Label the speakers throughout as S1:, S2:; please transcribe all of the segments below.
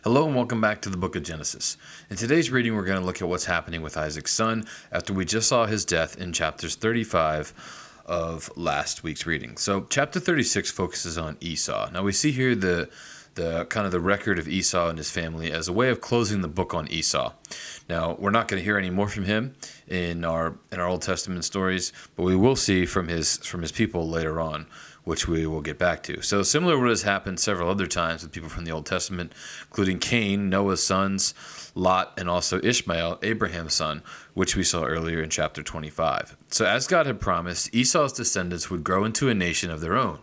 S1: Hello and welcome back to the book of Genesis. In today's reading, we're going to look at what's happening with Isaac's son after we just saw his death in chapters 35 of last week's reading. So chapter 36 focuses on Esau. Now we see here the kind of the record of Esau and his family as a way of closing the book on Esau. Now, we're not going to hear any more from him in our Old Testament stories, but we will see from his people later on, which we will get back to. So similar to what has happened several other times with people from the Old Testament, including Cain, Noah's sons, Lot, and also Ishmael, Abraham's son, which we saw earlier in chapter 25. So as God had promised, Esau's descendants would grow into a nation of their own,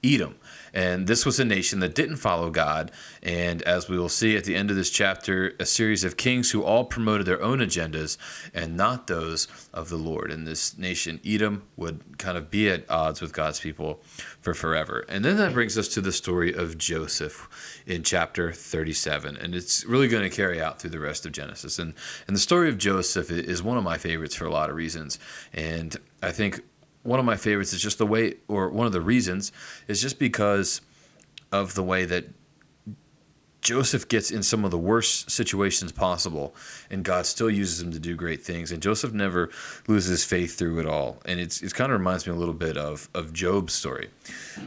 S1: Edom. And this was a nation that didn't follow God. And as we will see at the end of this chapter, a series of kings who all promoted their own agendas and not those of the Lord. And this nation, Edom, would kind of be at odds with God's people for forever. And then that brings us to the story of Joseph in chapter 37. And it's really going to carry out through the rest of Genesis. And the story of Joseph is one of my favorites for a lot of reasons. And I think one of my favorites is just the way, or one of the reasons, is just because of the way that Joseph gets in some of the worst situations possible, and God still uses him to do great things. And Joseph never loses faith through it all. And it kind of reminds me a little bit of Job's story.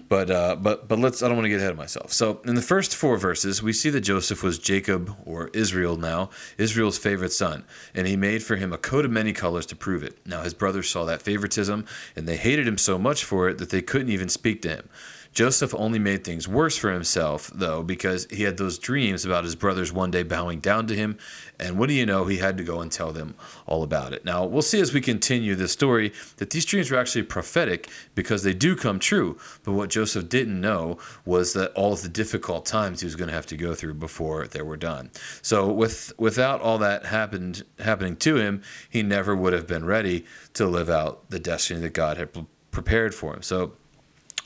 S1: But let's. I don't want to get ahead of myself. So in the first 4 verses, we see that Joseph was Jacob, or Israel now, Israel's favorite son, and he made for him a coat of many colors to prove it. Now his brothers saw that favoritism, and they hated him so much for it that they couldn't even speak to him. Joseph only made things worse for himself, though, because he had those dreams about his brothers one day bowing down to him, and what do you know, he had to go and tell them all about it. Now, we'll see as we continue this story that these dreams were actually prophetic because they do come true, but what Joseph didn't know was that all of the difficult times he was going to have to go through before they were done. So without all that happening to him, he never would have been ready to live out the destiny that God had prepared for him. So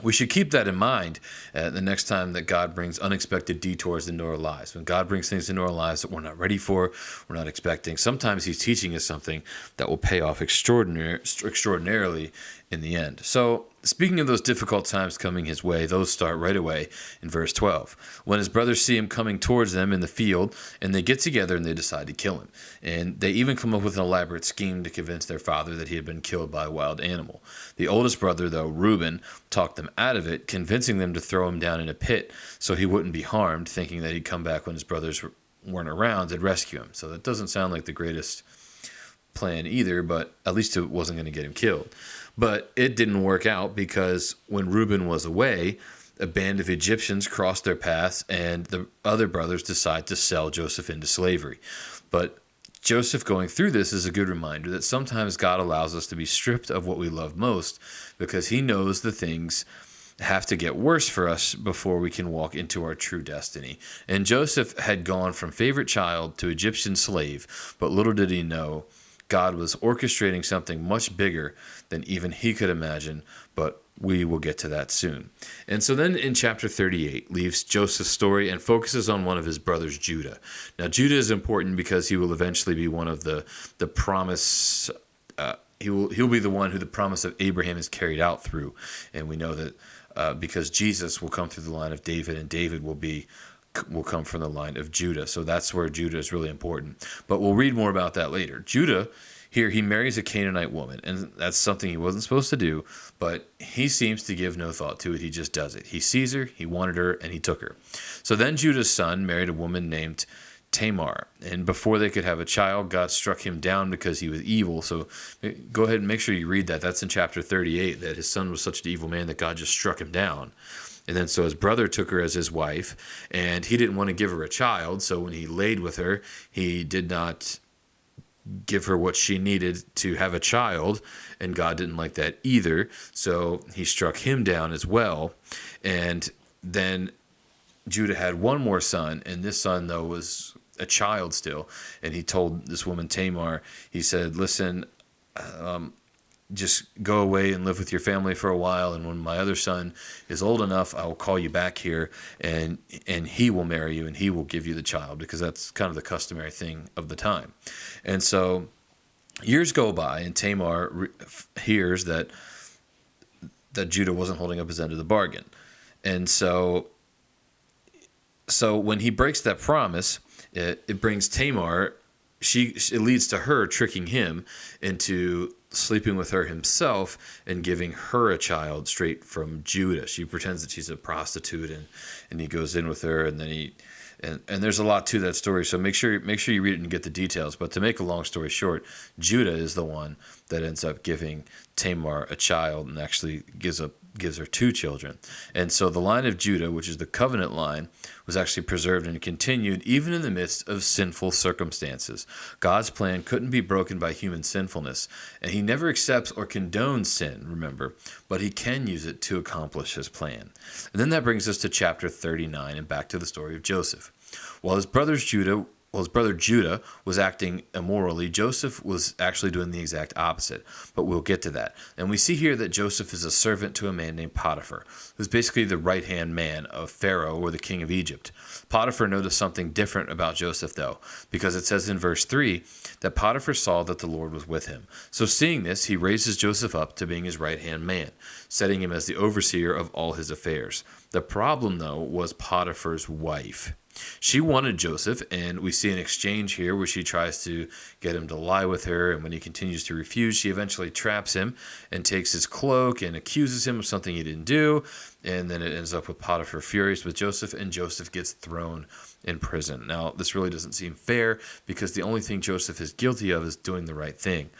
S1: we should keep that in mind the next time that God brings unexpected detours into our lives. When God brings things into our lives that we're not ready for, we're not expecting, sometimes he's teaching us something that will pay off extraordinarily in the end. So speaking of those difficult times coming his way, those start right away in verse 12. When his brothers see him coming towards them in the field, and they get together and they decide to kill him. And they even come up with an elaborate scheme to convince their father that he had been killed by a wild animal. The oldest brother, though, Reuben, talked them out of it, convincing them to throw him down in a pit so he wouldn't be harmed, thinking that he'd come back when his brothers weren't around and rescue him. So that doesn't sound like the greatest plan either, but at least it wasn't going to get him killed. But it didn't work out because when Reuben was away, a band of Egyptians crossed their paths and the other brothers decide to sell Joseph into slavery. But Joseph going through this is a good reminder that sometimes God allows us to be stripped of what we love most because he knows the things have to get worse for us before we can walk into our true destiny. And Joseph had gone from favorite child to Egyptian slave, but little did he know God was orchestrating something much bigger than even he could imagine, but we will get to that soon. And so then in chapter 38 leaves Joseph's story and focuses on one of his brothers, Judah. Now Judah is important because he will eventually be one of the promise. He'll be the one who the promise of Abraham is carried out through, and we know that because Jesus will come through the line of David, and David will come from the line of Judah. So that's where Judah is really important. But we'll read more about that later. Judah, here, he marries a Canaanite woman, and that's something he wasn't supposed to do, but he seems to give no thought to it. He just does it. He sees her, he wanted her, and he took her. So then Judah's son married a woman named Tamar, and before they could have a child, God struck him down because he was evil. So go ahead and make sure you read that. That's in chapter 38, that his son was such an evil man that God just struck him down. And then so his brother took her as his wife, and he didn't want to give her a child. So when he laid with her, he did not give her what she needed to have a child, and God didn't like that either. So he struck him down as well. And then Judah had one more son, and this son, though, was a child still. And he told this woman Tamar, he said, listen, just go away and live with your family for a while, and when my other son is old enough, I will call you back here, and he will marry you, and he will give you the child, because that's kind of the customary thing of the time. And so years go by, and Tamar hears that Judah wasn't holding up his end of the bargain. And so So when he breaks that promise, it brings Tamar. It leads to her tricking him into sleeping with her himself and giving her a child straight from Judah. She pretends that she's a prostitute, and he goes in with her, and then and there's a lot to that story. So make sure you read it and get the details. But to make a long story short, Judah is the one that ends up giving Tamar a child, and actually gives her two children. And so the line of Judah, which is the covenant line, was actually preserved and continued even in the midst of sinful circumstances. God's plan couldn't be broken by human sinfulness, and he never accepts or condones sin, remember, but he can use it to accomplish his plan. And then that brings us to chapter 39 and back to the story of Joseph. While his brother Judah was acting immorally, Joseph was actually doing the exact opposite, but we'll get to that. And we see here that Joseph is a servant to a man named Potiphar, who's basically the right-hand man of Pharaoh, or the king of Egypt. Potiphar noticed something different about Joseph, though, because it says in verse 3 that Potiphar saw that the Lord was with him. So seeing this, he raises Joseph up to being his right-hand man, setting him as the overseer of all his affairs. The problem, though, was Potiphar's wife. She wanted Joseph, and we see an exchange here where she tries to get him to lie with her, and when he continues to refuse, she eventually traps him and takes his cloak and accuses him of something he didn't do, and then it ends up with Potiphar furious with Joseph, and Joseph gets thrown in prison. Now, this really doesn't seem fair, because the only thing Joseph is guilty of is doing the right thing.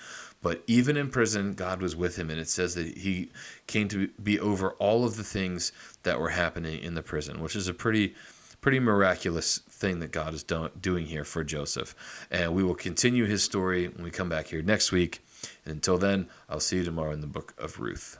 S1: But even in prison, God was with him, and it says that he came to be over all of the things that were happening in the prison, which is a pretty miraculous thing that God is doing here for Joseph. And we will continue his story when we come back here next week. And until then, I'll see you tomorrow in the book of Ruth.